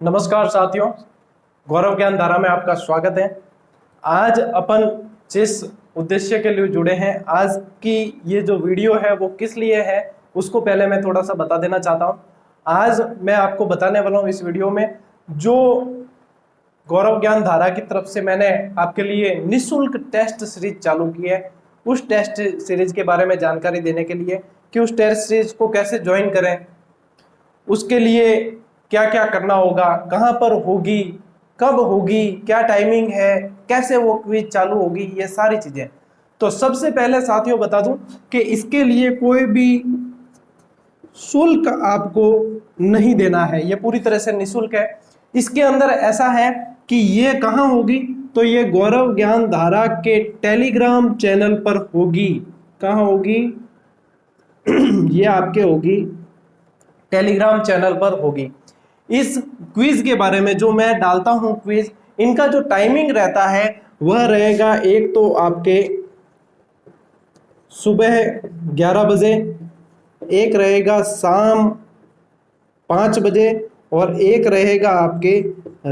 नमस्कार साथियों, गौरव ज्ञान धारा में आपका स्वागत है। आज अपन जिस उद्देश्य के लिए जुड़े हैं, आज की ये जो वीडियो है वो किस लिए है उसको पहले मैं थोड़ा सा बता देना चाहता हूँ। आज मैं आपको बताने वाला हूँ इस वीडियो में जो गौरव ज्ञान धारा की तरफ से मैंने आपके लिए निःशुल्क टेस्ट सीरीज चालू की है, उस टेस्ट सीरीज के बारे में जानकारी देने के लिए कि उस टेस्ट सीरीज को कैसे ज्वाइन करें, उसके लिए क्या क्या करना होगा, कहाँ पर होगी, कब होगी, क्या टाइमिंग है, कैसे वो क्विज चालू होगी, ये सारी चीजें। तो सबसे पहले साथियों बता दूं कि इसके लिए कोई भी शुल्क आपको नहीं देना है, ये पूरी तरह से निःशुल्क है। इसके अंदर ऐसा है कि ये कहाँ होगी, तो ये गौरव ज्ञान धारा के टेलीग्राम चैनल पर होगी। कहाँ होगी? ये आपके होगी टेलीग्राम चैनल पर होगी। इस क्विज के बारे में जो मैं डालता हूं क्विज, इनका जो टाइमिंग रहता है वह रहेगा, एक तो आपके सुबह 11 बजे, एक रहेगा शाम 5 बजे और एक रहेगा आपके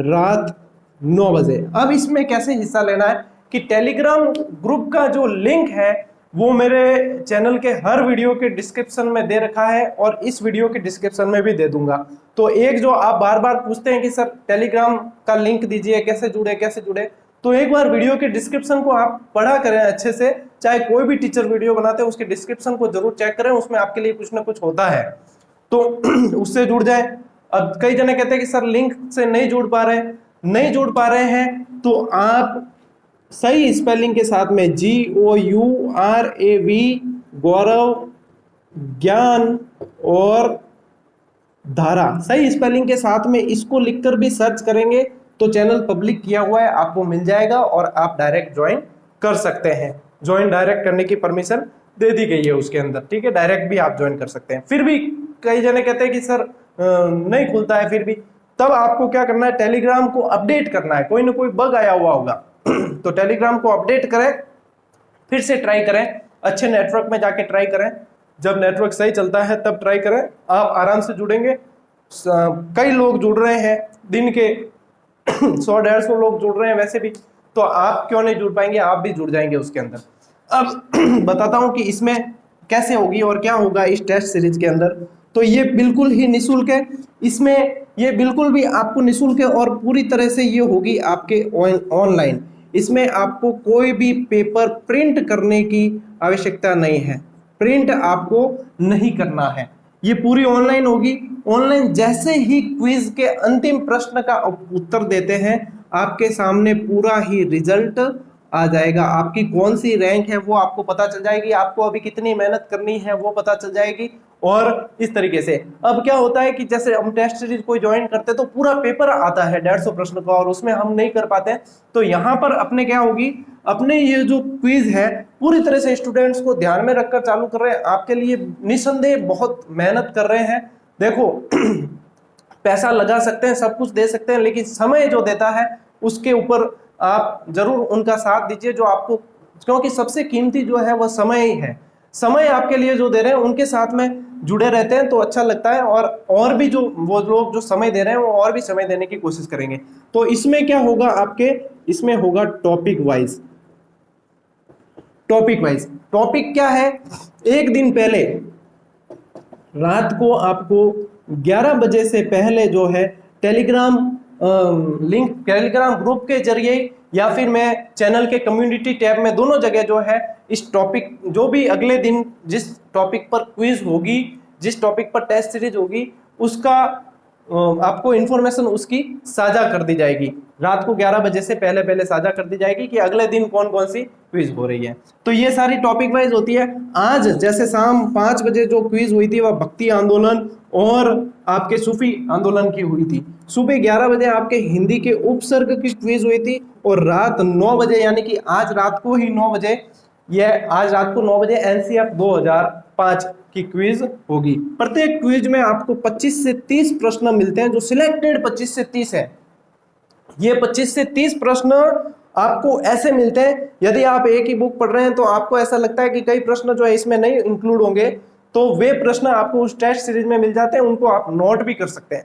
रात 9 बजे। अब इसमें कैसे हिस्सा लेना है कि टेलीग्राम ग्रुप का जो लिंक है वो मेरे चैनल के हर वीडियो के डिस्क्रिप्शन में दे रखा है और इस वीडियो के डिस्क्रिप्शन में भी दे दूंगा। तो एक जो आप बार बार पूछते हैं कि सर टेलीग्राम का लिंक दीजिए, कैसे जुड़े, तो एक बार वीडियो के डिस्क्रिप्शन को आप पढ़ा करें अच्छे से। चाहे कोई भी टीचर वीडियो बनाते हैं उसके डिस्क्रिप्शन को जरूर चेक करें, उसमें आपके लिए कुछ ना कुछ होता है, तो उससे जुड़ जाए। अब कई जने कहते हैं कि सर लिंक से नहीं जुड़ पा रहे हैं, तो आप सही स्पेलिंग के साथ में GOURAV गौरव ज्ञान और धारा, सही स्पेलिंग के साथ में इसको लिखकर भी सर्च करेंगे तो चैनल पब्लिक किया हुआ है, आपको मिल जाएगा और आप डायरेक्ट ज्वाइन कर सकते हैं। ज्वाइन डायरेक्ट करने की परमिशन दे दी गई है उसके अंदर, ठीक है, डायरेक्ट भी आप ज्वाइन कर सकते हैं। फिर भी कई जने कहते हैं कि सर नहीं खुलता है, फिर भी तब आपको क्या करना है, टेलीग्राम को अपडेट करना है, कोई ना कोई बग आया हुआ होगा तो टेलीग्राम को अपडेट करें, फिर से ट्राई करें, अच्छे नेटवर्क में जाके ट्राई करें, जब नेटवर्क सही चलता है तब ट्राई करें, आप आराम से जुड़ेंगे। कई लोग जुड़ रहे हैं, दिन के 100-150 लोग जुड़ रहे हैं वैसे भी, तो आप क्यों नहीं जुड़ पाएंगे, आप भी जुड़ जाएंगे उसके अंदर। अब बताता हूं कि इसमें कैसे होगी और क्या होगा इस टेस्ट सीरीज के अंदर। तो ये बिल्कुल ही निःशुल्क है, इसमें ये बिल्कुल भी आपको निःशुल्क है और पूरी तरह से ये होगी आपके ऑनलाइन। इसमें आपको कोई भी पेपर प्रिंट करने की आवश्यकता नहीं है, प्रिंट आपको नहीं करना है, ये पूरी ऑनलाइन होगी। ऑनलाइन जैसे ही क्विज के अंतिम प्रश्न का उत्तर देते हैं, आपके सामने पूरा ही रिजल्ट आ जाएगा, आपकी कौन सी रैंक है वो आपको पता चल जाएगी, आपको अभी कितनी मेहनत करनी है वो पता चल जाएगी। और इस तरीके से अब क्या होता है कि जैसे हम टेस्ट सीरीज कोई ज्वाइन करते हैं तो पूरा पेपर आता है 150 प्रश्न का और उसमें हम नहीं कर पाते हैं, तो यहाँ पर अपने क्या होगी, अपने ये जो क्विज है पूरी तरह से स्टूडेंट्स को ध्यान में रखकर चालू कर रहे हैं, आपके लिए निसंदेह बहुत मेहनत कर रहे हैं। देखो पैसा लगा सकते हैं, सब कुछ दे सकते हैं, लेकिन समय जो देता है उसके ऊपर आप जरूर उनका साथ दीजिए, जो आपको, क्योंकि सबसे कीमती जो है वह समय ही है। समय आपके लिए जो दे रहे हैं उनके साथ में जुड़े रहते हैं तो अच्छा लगता है, और भी जो वो लोग जो समय दे रहे हैं वो और भी समय देने की कोशिश करेंगे। तो इसमें क्या होगा आपके, इसमें होगा टॉपिक वाइज। टॉपिक क्या है, एक दिन पहले रात को आपको 11 बजे से पहले जो है टेलीग्राम लिंक, टेलीग्राम ग्रुप के जरिए या फिर मैं चैनल के कम्युनिटी टैब में, दोनों जगह जो है इस टॉपिक, जो भी अगले दिन जिस टॉपिक पर क्विज होगी, जिस टॉपिक पर टेस्ट सीरीज होगी, उसका आपको इंफॉर्मेशन उसकी साझा कर दी जाएगी। रात को 11 बजे से पहले साझा कर दी जाएगी कि अगले दिन कौन कौन सी क्विज हो रही है। तो ये सारी टॉपिक वाइज होती है। आज जैसे शाम 5 बजे जो क्विज हुई थी वह भक्ति आंदोलन और आपके सूफी आंदोलन की हुई थी। सुबह 11 बजे आपके हिंदी के उपसर्ग की क्विज हुई थी और रात 9 बजे, यानी कि आज रात को ही 9 बजे, आज रात को 9 बजे NCF 2005 की क्विज होगी। प्रत्येक क्विज में आपको 25 से 30 प्रश्न मिलते हैं, जो सिलेक्टेड 25 से 30 है। ये 25 से 30 प्रश्न आपको ऐसे मिलते हैं, यदि आप एक ही बुक पढ़ रहे हैं तो आपको ऐसा लगता है कि कई प्रश्न जो है इसमें नहीं इंक्लूड होंगे, तो वे प्रश्न आपको उस टेस्ट सीरीज में मिल जाते हैं, उनको आप नोट भी कर सकते हैं।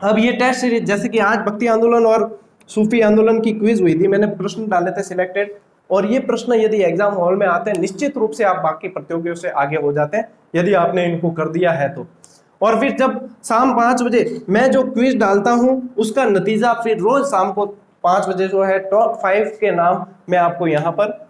अब ये टेस्ट सीरीज, जैसे कि आज भक्ति आंदोलन और सूफी आंदोलन की क्विज हुई थी, मैंने प्रश्न डाले थे सिलेक्टेड, और ये प्रश्न यदि एग्जाम हॉल में आते हैं निश्चित रूप से आप बाकी प्रतियोगियों से आगे हो जाते हैं यदि आपने इनको कर दिया है तो। और फिर जब शाम 5 बजे मैं जो क्विज डालता हूं उसका नतीजा फिर रोज शाम को 5 बजे जो है टॉप 5 के नाम मैं आपको यहाँ पर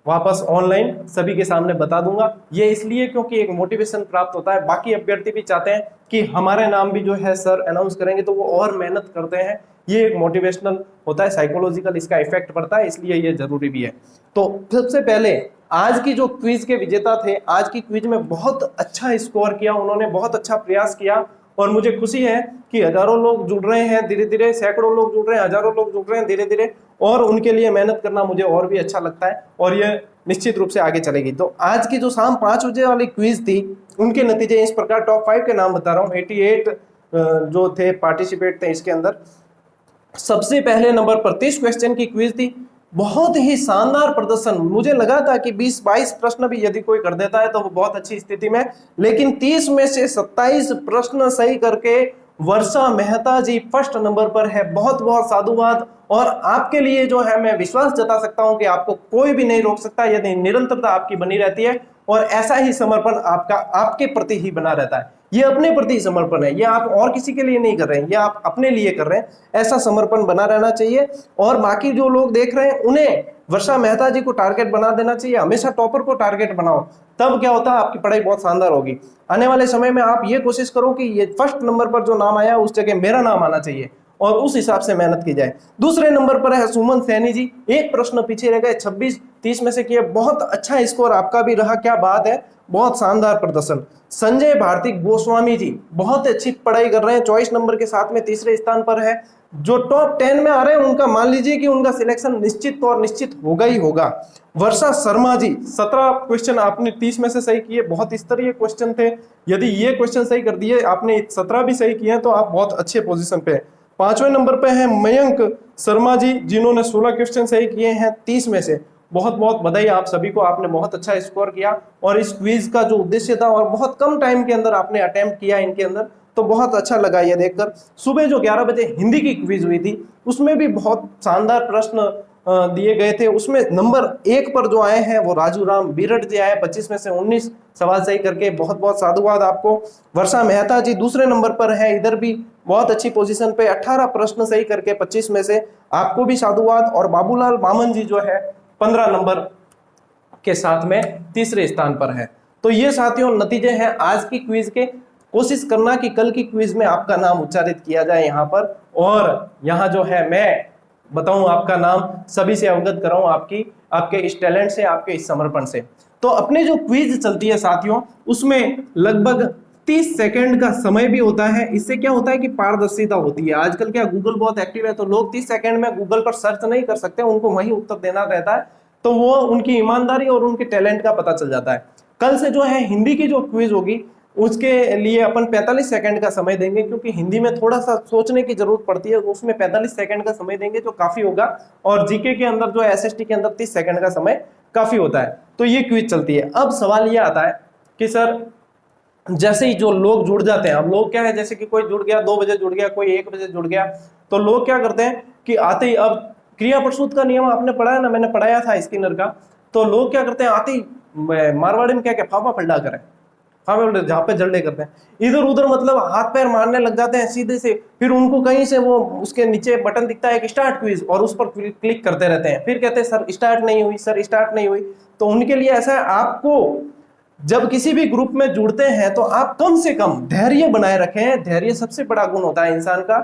वापस ऑनलाइन सभी के सामने बता दूंगा। ये इसलिए क्योंकि एक मोटिवेशन प्राप्त होता है, बाकी अभ्यर्थी भी चाहते हैं कि हमारे नाम भी जो है सर अनाउंस करेंगे तो वो और मेहनत करते हैं। ये एक मोटिवेशनल होता है, साइकोलॉजिकल इसका इफेक्ट पड़ता है, इसलिए ये जरूरी भी है। तो सबसे पहले आज की जो क्विज के विजेता थे, आज की क्विज में बहुत अच्छा स्कोर किया उन्होंने, बहुत अच्छा प्रयास किया, और मुझे खुशी है कि हजारों लोग जुड़ रहे हैं धीरे धीरे, सैकड़ों लोग जुड़ रहे हैं, हजारों लोग जुड़ रहे हैं धीरे धीरे, और उनके लिए मेहनत करना मुझे और भी अच्छा लगता है, और ये निश्चित रूप से आगे चलेगी। तो आज की जो शाम 5 बजे वाली क्विज थी उनके नतीजे इस प्रकार, टॉप 5 के नाम बता रहा हूँ। 88 जो थे पार्टिसिपेट थे इसके अंदर। सबसे पहले नंबर पर 30 क्वेश्चन की क्विज थी, बहुत ही शानदार प्रदर्शन। मुझे लगा था कि 20-22 प्रश्न भी यदि कोई कर देता है तो वो बहुत अच्छी स्थिति में, लेकिन 30 में से 27 प्रश्न सही करके वर्षा मेहता जी फर्स्ट नंबर पर है। बहुत बहुत साधुवाद, और आपके लिए जो है मैं विश्वास जता सकता हूं कि आपको कोई भी नहीं रोक सकता यदि निरंतरता आपकी बनी रहती है और ऐसा ही समर्पण आपका आपके प्रति ही बना रहता है। ये अपने प्रति समर्पण है, ये आप और किसी के लिए नहीं कर रहे हैं, ये आप अपने लिए कर रहे हैं। ऐसा समर्पण बना रहना चाहिए, और बाकी जो लोग देख रहे हैं उन्हें वर्षा मेहता जी को टारगेट बना देना चाहिए। हमेशा टॉपर को टारगेट बनाओ, तब क्या होता है आपकी पढ़ाई बहुत शानदार होगी। आने वाले समय में आप ये कोशिश करो कि ये फर्स्ट नंबर पर जो नाम आया उस जगह मेरा नाम आना चाहिए, और उस हिसाब से मेहनत की जाए। दूसरे नंबर पर है सुमन सैनी जी, एक प्रश्न पीछे रह गए, 26-30 में से किए, बहुत अच्छा स्कोर आपका भी रहा, क्या बात है, बहुत शानदार प्रदर्शन। संजय भारती गोस्वामी जी बहुत अच्छी पढ़ाई कर रहे हैं, 24 नंबर के साथ में तीसरे स्थान पर है। जो टॉप 10 में आ रहे हैं उनका मान लीजिए कि उनका सिलेक्शन निश्चित और निश्चित होगा ही होगा। वर्षा शर्मा जी 17 क्वेश्चन आपने 30 में से सही किए, बहुत स्तरीय क्वेश्चन थे, यदि ये क्वेश्चन सही कर दिए आपने, 17 भी सही किए तो आप बहुत अच्छे पोजीशन पे। 5वें नंबर पे है मयंक शर्मा जी, जिन्होंने 16 क्वेश्चन सही किए हैं 30 में से। बहुत बहुत बधाई आप सभी को, आपने बहुत अच्छा स्कोर किया, और इस क्विज का जो उद्देश्य था और बहुत कम टाइम के अंदर आपने अटेम्प्ट किया इनके अंदर, तो बहुत अच्छा लगा ये देखकर। सुबह जो 11 बजे हिंदी की क्विज हुई थी उसमें भी बहुत शानदार प्रश्न दिए गए थे। उसमें नंबर 1 पर जो आए हैं वो राजू राम बीरट जी आए, 25 में से 19 सवाल सही करके, बहुत बहुत साधुवाद आपको। वर्षा मेहता जी दूसरे नंबर पर है, इधर भी बहुत अच्छी पोजीशन पे, 18 प्रश्न सही करके 25 में से, आपको भी साधुवाद। और बाबूलाल बामन जी जो है 15 नंबर के साथ में तीसरे स्थान पर है। तो ये साथियों नतीजे हैं आज की क्विज के। कोशिश करना कि कल की क्विज में आपका नाम उच्चारित किया जाए यहाँ पर, और यहाँ जो है मैं बताऊं आपका नाम, सभी से अवगत कराऊं आपके इस टैलेंट से, आपके इस समर्पण से। तो अपनी जो क्विज चलती है साथियों उसमें लगभग 30 सेकंड का समय भी होता है। इससे क्या होता है कि पारदर्शिता होती है। आजकल क्या गूगल बहुत एक्टिव है, तो लोग 30 सेकंड में गूगल पर सर्च नहीं कर सकते, उनको वही उत्तर देना रहता है, तो वो उनकी ईमानदारी और उनके टैलेंट का पता चल जाता है। कल से जो है हिंदी की जो क्विज होगी उसके लिए अपन 45 सेकंड का समय देंगे, क्योंकि हिंदी में थोड़ा सा सोचने की जरूरत पड़ती है, उसमें 45 सेकंड का समय देंगे जो काफी होगा। और जीके के अंदर जो एसएसटी के अंदर 30 सेकंड का समय काफी होता है। तो ये क्विज चलती है। अब सवाल ये आता है कि सर जैसे ही जो लोग जुड़ जाते हैं, अब लोग क्या है, जैसे कि कोई जुड़ गया 2 बजे जुड़ गया, कोई 1 बजे जुड़ गया, तो लोग क्या करते हैं कि आते ही, अब क्रिया प्रसूत का नियम आपने पढ़ा है ना, मैंने पढ़ाया था स्किनर का, तो लोग क्या करते हैं आते ही मारवाड़ी में क्या फाफा फल्डा करें, जहाँ पे जल्दे करते हैं, इधर उधर मतलब हाथ पैर मारने लग जाते हैं सीधे से। फिर उनको कहीं से वो उसके नीचे बटन दिखता है कि स्टार्ट क्विज, और उस पर क्लिक करते रहते हैं, फिर कहते हैं सर स्टार्ट नहीं हुई, सर स्टार्ट नहीं हुई। तो उनके लिए ऐसा है, आपको जब किसी भी ग्रुप में जुड़ते हैं तो आप कम से कम धैर्य बनाए रखें। धैर्य सबसे बड़ा गुण होता है इंसान का।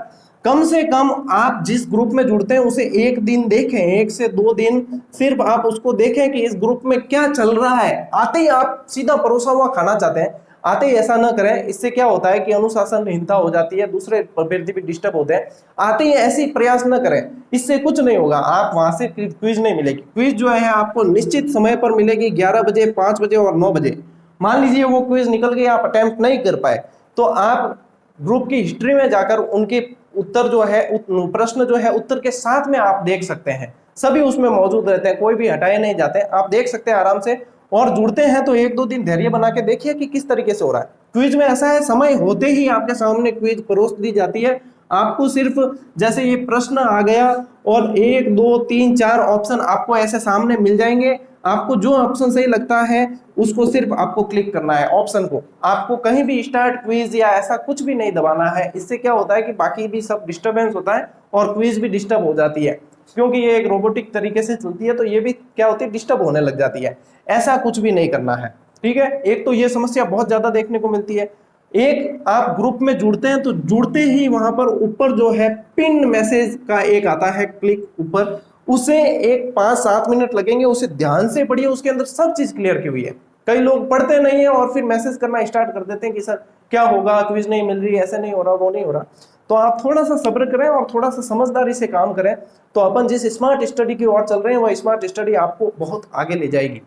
कम से कम आप जिस ग्रुप में जुड़ते हैं उसे 1 दिन देखें, 1 से 2 दिन सिर्फ आप उसको देखें कि इस ग्रुप में क्या चल रहा है। आते ही आप सीधा परोसा हुआ खाना चाहते हैं, आते ही ऐसा ना करें। इससे क्या होता है कि अनुशासनहीनता हो जाती है, दूसरे अभ्यर्थी भी डिस्टर्ब होते हैं। आते ही ऐसी प्रयास न करें, इससे कुछ नहीं होगा, आप वहां से क्विज नहीं मिलेगी। क्विज जो है आपको निश्चित समय पर मिलेगी, 11 बजे, 5 बजे और 9 बजे। मान लीजिए वो क्विज निकल गई, आप अटेम्प्ट नहीं कर पाए, तो आप ग्रुप की हिस्ट्री में जाकर उनके उत्तर जो है, प्रश्न जो है उत्तर के साथ में आप देख सकते हैं, सभी उसमें मौजूद रहते हैं, कोई भी हटाए नहीं जाते, आप देख सकते हैं आराम से। और जुड़ते हैं तो 1-2 दिन धैर्य बना के देखिए कि किस तरीके से हो रहा है। क्विज में ऐसा है, समय होते ही आपके सामने क्विज परोस दी जाती है, आपको सिर्फ जैसे ये प्रश्न आ गया और 1 2 3 4 ऑप्शन आपको ऐसे सामने मिल जाएंगे, आपको जो ऑप्शन सही लगता है उसको सिर्फ आपको क्लिक करना है ऑप्शन को, आपको कहीं भी स्टार्ट क्विज या ऐसा कुछ भी नहीं दबाना है। इससे क्या होता है कि बाकी भी सब डिस्टरबेंस होता है और क्विज भी डिस्टर्ब हो जाती है, क्योंकि ये एक रोबोटिक तरीके से चलती है तो ये भी क्या होती है, डिस्टर्ब होने लग जाती है। ऐसा कुछ भी नहीं करना है, ठीक है। एक तो ये समस्या बहुत ज्यादा देखने को मिलती है। एक आप ग्रुप में जुड़ते हैं तो जुड़ते ही वहां पर ऊपर जो है पिन मैसेज का एक आता है क्लिक ऊपर, उसे एक 5-7 मिनट लगेंगे, उसे ध्यान से पढ़िए, उसके अंदर सब चीज क्लियर की हुई है। कई लोग पढ़ते नहीं है और फिर मैसेज करना स्टार्ट कर देते हैं कि सर क्या होगा, क्विज नहीं मिल रही, ऐसे नहीं हो रहा, वो नहीं हो रहा। तो आप थोड़ा सा सब्र करें और थोड़ा सा समझदारी से काम करें, तो अपन जिस स्मार्ट स्टडी की ओर चल रहे हैं वह स्मार्ट स्टडी आपको बहुत आगे ले जाएगी।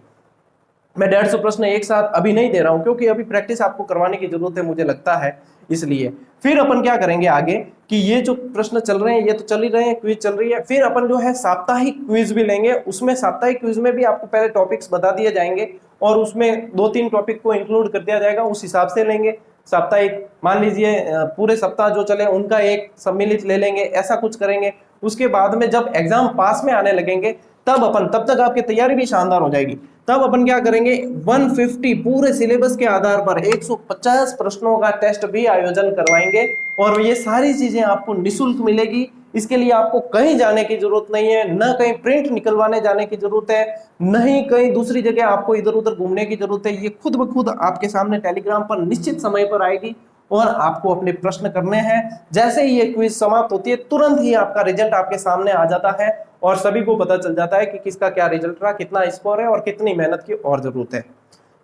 मैं 150 प्रश्न एक साथ अभी नहीं दे रहा हूं क्योंकि अभी प्रैक्टिस आपको करवाने की जरूरत है, मुझे लगता है। इसलिए फिर अपन क्या करेंगे आगे कि ये जो प्रश्न चल रहे हैं ये तो चल ही रहे हैं, क्विज चल रही है, फिर अपन जो है साप्ताहिक क्विज भी लेंगे। उसमें साप्ताहिक क्विज में भी आपको पहले टॉपिक्स बता दिए जाएंगे और उसमें 2-3 टॉपिक को इंक्लूड कर दिया जाएगा, उस हिसाब से लेंगे। साप्ताहिक मान लीजिए पूरे सप्ताह जो चले उनका एक सम्मिलित ले लेंगे, ऐसा कुछ करेंगे। उसके बाद में जब एग्जाम पास में आने लगेंगे तब तक आपकी तैयारी भी शानदार हो जाएगी। तब अपन क्या करेंगे, 150 पूरे सिलेबस के आधार पर 150 प्रश्नों का टेस्ट भी आयोजन करवाएंगे और ये सारी चीजें आपको निःशुल्क मिलेगी। इसके लिए आपको कहीं जाने की जरूरत नहीं है, न कहीं प्रिंट निकलवाने जाने की जरूरत है, न ही कहीं दूसरी जगह आपको इधर उधर घूमने की जरूरत है। ये खुद ब खुद आपके सामने टेलीग्राम पर निश्चित समय पर आएगी और आपको अपने प्रश्न करने हैं। जैसे ही ये क्विज समाप्त होती है तुरंत ही आपका रिजल्ट आपके सामने आ जाता है और सभी को पता चल जाता है कि किसका क्या रिजल्ट रहा, कितना स्कोर है और कितनी मेहनत की और जरूरत है।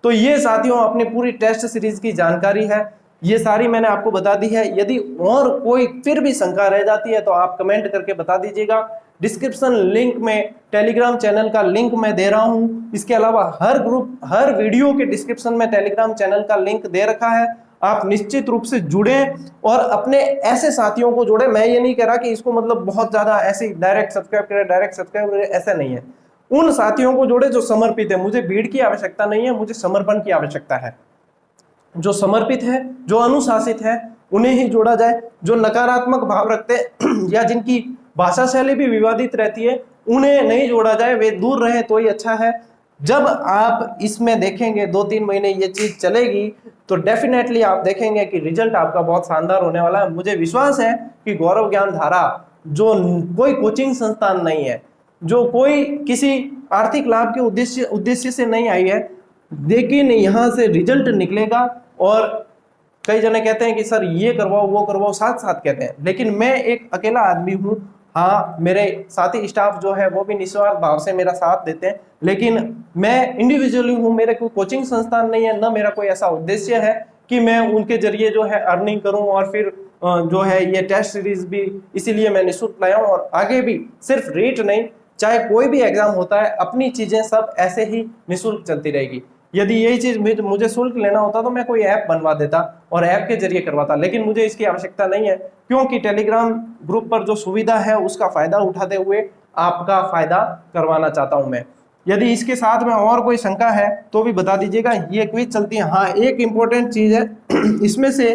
तो ये साथियों अपनी पूरी टेस्ट सीरीज की जानकारी है, ये सारी मैंने आपको बता दी है। यदि और कोई फिर भी शंका रह जाती है तो आप कमेंट करके बता दीजिएगा। डिस्क्रिप्शन लिंक में टेलीग्राम चैनल का लिंक मैं दे रहा हूं। इसके अलावा हर वीडियो के डिस्क्रिप्शन में टेलीग्राम चैनल का लिंक दे रखा है। आप निश्चित रूप से जुड़े और अपने ऐसे साथियों को जोड़े। मैं ये नहीं कह रहा कि इसको मतलब बहुत ज्यादा ऐसे डायरेक्ट सब्सक्राइब करें, ऐसा नहीं है। उन साथियों को जोड़े जो समर्पित है। मुझे भीड़ की आवश्यकता नहीं है, मुझे समर्पण की आवश्यकता है। जो समर्पित है, जो अनुशासित है, उन्हें ही जोड़ा जाए। जो नकारात्मक भाव रखते हैं या जिनकी भाषा शैली भी विवादित रहती है उन्हें नहीं जोड़ा जाए, वे दूर रहे तो ही अच्छा है। जब आप इसमें देखेंगे 2-3 महीने ये चीज चलेगी तो डेफिनेटली आप देखेंगे कि रिजल्ट आपका बहुत शानदार होने वाला है। मुझे विश्वास है कि गौरव ज्ञान धारा जो कोई कोचिंग संस्थान नहीं है, जो कोई किसी आर्थिक लाभ के उद्देश्य से नहीं आई है, लेकिन यहाँ से रिजल्ट निकलेगा। और कई जने कहते हैं कि सर ये करवाओ वो करवाओ, साथ साथ कहते हैं, लेकिन मैं एक अकेला आदमी हूँ। हाँ, मेरे साथी स्टाफ जो है वो भी निस्वार्थ भाव से मेरा साथ देते हैं, लेकिन मैं इंडिविजुअली हूँ। मेरे कोई कोचिंग संस्थान नहीं है, ना मेरा कोई ऐसा उद्देश्य है कि मैं उनके जरिए जो है अर्निंग करूं और फिर जो है ये टेस्ट सीरीज भी इसीलिए मैं निःशुल्क लाया हूं। और आगे भी सिर्फ रेट नहीं, चाहे कोई भी एग्जाम होता है, अपनी चीजें सब ऐसे ही निःशुल्क चलती रहेगी। यदि यही चीज मुझे शुल्क लेना होता तो मैं कोई ऐप बनवा देता और ऐप के जरिए करवाता, लेकिन मुझे इसकी आवश्यकता नहीं है, क्योंकि टेलीग्राम ग्रुप पर जो सुविधा है उसका फायदा उठाते हुए आपका फायदा करवाना चाहता हूं मैं। यदि इसके साथ में और कोई शंका है तो भी बता दीजिएगा। ये क्विज चलती है। हाँ, एक इंपॉर्टेंट चीज है, इसमें से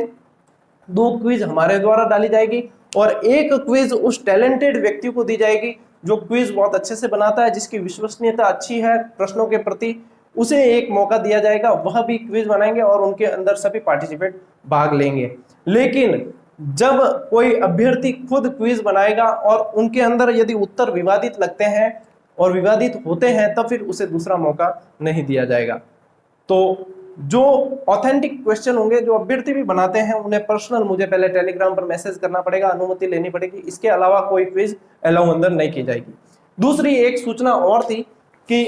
2 क्विज हमारे द्वारा डाली जाएगी और एक क्विज उस टैलेंटेड व्यक्ति को दी जाएगी जो क्विज बहुत अच्छे से बनाता है, जिसकी विश्वसनीयता अच्छी है प्रश्नों के प्रति। उसे एक मौका दिया जाएगा, वह भी क्विज बनाएंगे और उनके अंदर सभी पार्टिसिपेंट भाग लेंगे। लेकिन जब कोई अभ्यर्थी खुद क्विज बनाएगा और उनके अंदर यदि उत्तर विवादित लगते हैं और विवादित होते हैं तब फिर उसे दूसरा मौका नहीं दिया जाएगा। तो जो ऑथेंटिक क्वेश्चन होंगे, जो अभ्यर्थी भी बनाते हैं, उन्हें पर्सनल मुझे पहले टेलीग्राम पर मैसेज करना पड़ेगा, अनुमति लेनी पड़ेगी। इसके अलावा कोई क्विज अलाउ अंदर नहीं की जाएगी। दूसरी एक सूचना और थी कि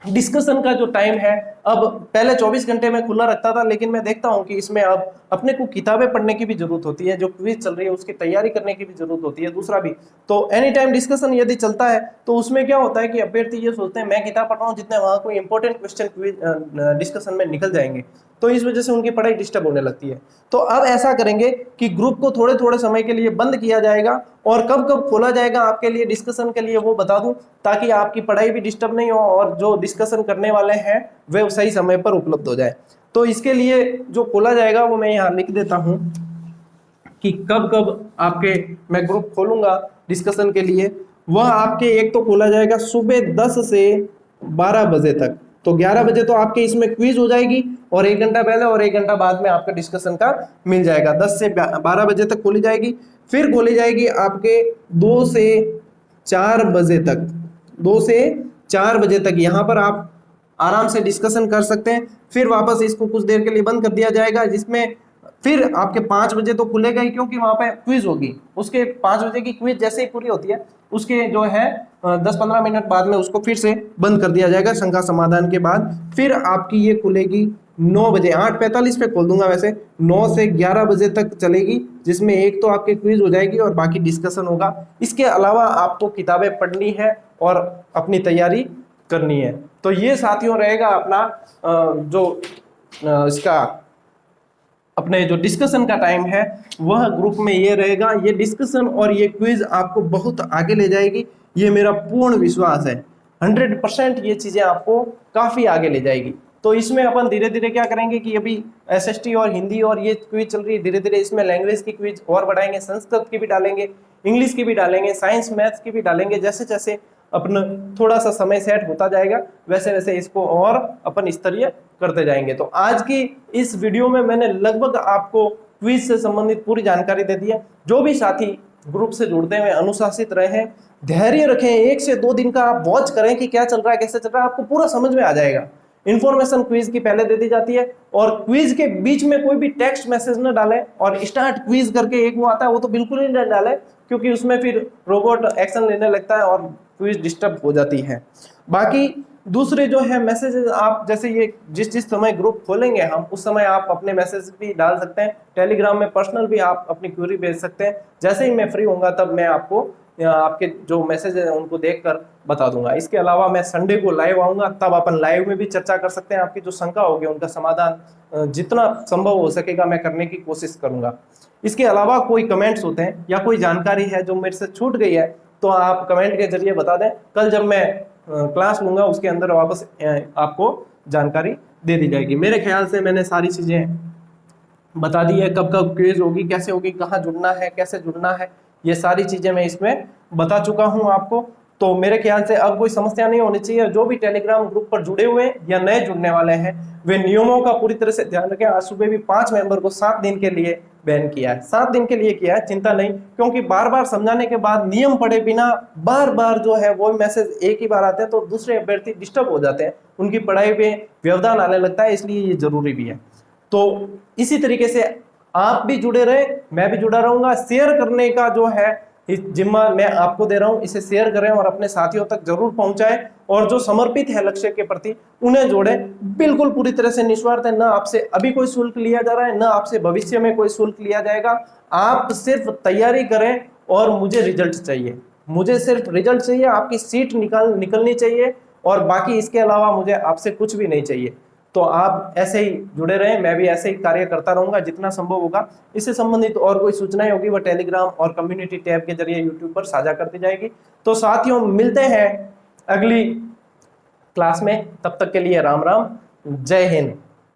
डिस्कशन का जो टाइम है, अब पहले 24 घंटे में खुला रखता था, लेकिन मैं देखता हूं कि इसमें अब अपने को किताबें पढ़ने की भी जरूरत होती है, जो क्विज चल रही है उसकी तैयारी करने की भी जरूरत होती है। दूसरा भी तो एनी टाइम डिस्कशन यदि चलता है तो उसमें क्या होता है कि अभ्यर्थी ये सोचते हैं मैं किताब पढ़ रहा हूँ, जितने वहां कोई इंपॉर्टेंट क्वेश्चन क्विज डिस्कशन में निकल जाएंगे, तो इस वजह से उनकी पढ़ाई डिस्टर्ब होने लगती है। तो अब ऐसा करेंगे कि ग्रुप को थोड़े थोड़े समय के लिए बंद किया जाएगा और कब कब खोला जाएगा आपके लिए डिस्कशन के लिए वो बता दूं, ताकि आपकी पढ़ाई भी डिस्टर्ब नहीं हो और जो डिस्कशन करने वाले हैं वे सही समय पर उपलब्ध हो जाए। तो इसके लिए जो खोला जाएगा वो मैं यहाँ लिख देता हूँ। कि कब कब आपके मैं ग्रुप खोलूंगा डिस्कशन के लिए, वह आपके एक तो खोला जाएगा सुबह 10 से 12 बजे तक। तो 11 बजे तो आपके इसमें क्विज हो जाएगी और 1 घंटा पहले और 1 घंटा बाद में आपका डिस्कशन का मिल जाएगा। 10 से 12 बजे तक खोली जाएगी, फिर खोली जाएगी आपके 2 से 4 बजे तक। 2 से 4 बजे तक यहाँ पर आप आराम से डिस्कशन कर सकते हैं। फिर वापस इसको कुछ देर के लिए बंद कर दिया जाएगा, जिसमें फिर आपके 5 बजे तो खुलेगा ही, क्योंकि वहां पे क्विज होगी। उसके 5 बजे की क्विज जैसे ही पूरी होती है, उसके जो है 10-15 मिनट बाद में उसको फिर से बंद कर दिया जाएगा शंका समाधान के बाद। फिर आपकी ये खुलेगी 9 बजे, 8:45 पे खोल दूंगा वैसे, 9 से 11 बजे तक चलेगी, जिसमें एक तो आपके क्विज हो जाएगी और बाकी डिस्कशन होगा। इसके अलावा आपको किताबें पढ़नी है और अपनी तैयारी करनी है। तो ये साथियों रहेगा अपना जो इसका अपने जो डिस्कशन का टाइम है वह ग्रुप में ये रहेगा। ये डिस्कशन और ये क्विज आपको बहुत आगे ले जाएगी, ये मेरा पूर्ण विश्वास है। 100% ये चीजें आपको काफी आगे ले जाएगी। तो इसमें अपन धीरे धीरे क्या करेंगे कि अभी एसएसटी और हिंदी और ये क्विज चल रही है, धीरे धीरे इसमें लैंग्वेज की क्विज और बढ़ाएंगे, संस्कृत की भी डालेंगे, इंग्लिश की भी डालेंगे, साइंस मैथ्स की भी डालेंगे। जैसे जैसे अपना थोड़ा सा समय सेट होता जाएगा वैसे वैसे इसको और अपन स्तरीय करते जाएंगे। तो आज की इस वीडियो में मैंने लगभग आपको क्विज से संबंधित पूरी जानकारी दे दी है। जो भी साथी ग्रुप से जुड़ते हुए अनुशासित रहे, धैर्य रखें, 1 से 2 दिन का आप वॉच करें कि क्या चल रहा है, कैसे चल रहा है, आपको पूरा समझ में आ जाएगा। इंफॉर्मेशन क्विज की पहले दे दी जाती है और क्विज के बीच में कोई भी टेक्स्ट मैसेज न डालें और स्टार्ट क्विज करके एक वो आता है वो तो बिल्कुल ही न डालें, क्योंकि उसमें फिर रोबोट एक्शन लेने लगता है और क्विज डिस्टर्ब हो जाती है। बाकी दूसरे जो है मैसेजेस, आप जैसे ये जिस समय ग्रुप खोलेंगे हम उस समय आप अपने मैसेज भी डाल सकते हैं। टेलीग्राम में पर्सनल भी आप अपनी क्वेरी भेज सकते हैं। जैसे ही मैं फ्री होऊंगा तब मैं आपको आपके जो मैसेज है उनको देखकर बता दूंगा। इसके अलावा मैं संडे को लाइव आऊंगा, तब अपन लाइव में भी चर्चा कर सकते हैं। आपकी जो शंका होगी उनका समाधान जितना संभव हो सकेगा मैं करने की कोशिश करूंगा। इसके अलावा कोई कमेंट्स होते हैं या कोई जानकारी है जो मेरे से छूट गई है तो आप कमेंट के जरिए बता दें। कल जब मैं क्लास लूंगा उसके अंदर वापस आपको जानकारी दे दी जाएगी। मेरे ख्याल से मैंने सारी चीजें बता दी है, कब कब क्विज होगी, कैसे होगी, कहाँ जुड़ना है, कैसे जुड़ना है, ये सारी चीजें मैं इसमें बता चुका हूं आपको। तो मेरे ख्याल से अब कोई समस्या नहीं होनी चाहिए। जो भी टेलीग्राम ग्रुप पर जुड़े हुए या नए जुड़ने वाले हैं वे नियमों का पूरी तरह से ध्यान रखें। आज सुबह भी 5 मेंबर को 7 दिन के लिए बैन किया है, 7 दिन के लिए किया है, चिंता नहीं, क्योंकि बार बार समझाने के बाद नियम पढ़े बिना बार बार जो है वो मैसेज एक ही बार आते हैं तो दूसरे अभ्यर्थी डिस्टर्ब हो जाते हैं, उनकी पढ़ाई में व्यवधान आने लगता है, इसलिए ये जरूरी भी है। तो इसी तरीके से आप भी जुड़े रहे, मैं भी जुड़ा रहूंगा। शेयर करने का जो है जिम्मा मैं आपको दे रहा हूं, इसे शेयर करें और अपने साथियों तक जरूर पहुंचाएं। और जो समर्पित है लक्ष्य के प्रति उन्हें जोड़ें, बिल्कुल पूरी तरह से निस्वार्थ है। न आपसे अभी कोई शुल्क लिया जा रहा है, न आपसे भविष्य में कोई शुल्क लिया जाएगा। आप सिर्फ तैयारी करें और मुझे रिजल्ट चाहिए, मुझे सिर्फ रिजल्ट चाहिए, आपकी सीट निकलनी चाहिए और बाकी इसके अलावा मुझे आपसे कुछ भी नहीं चाहिए। तो आप ऐसे ही जुड़े रहें, मैं भी ऐसे ही कार्य करता रहूंगा जितना संभव होगा। इससे संबंधित और कोई सूचनाएं होगी वह टेलीग्राम और कम्युनिटी टैब के जरिए यूट्यूब पर साझा कर दी जाएगी। तो साथियों मिलते हैं अगली क्लास में, तब तक के लिए राम राम, जय हिंद।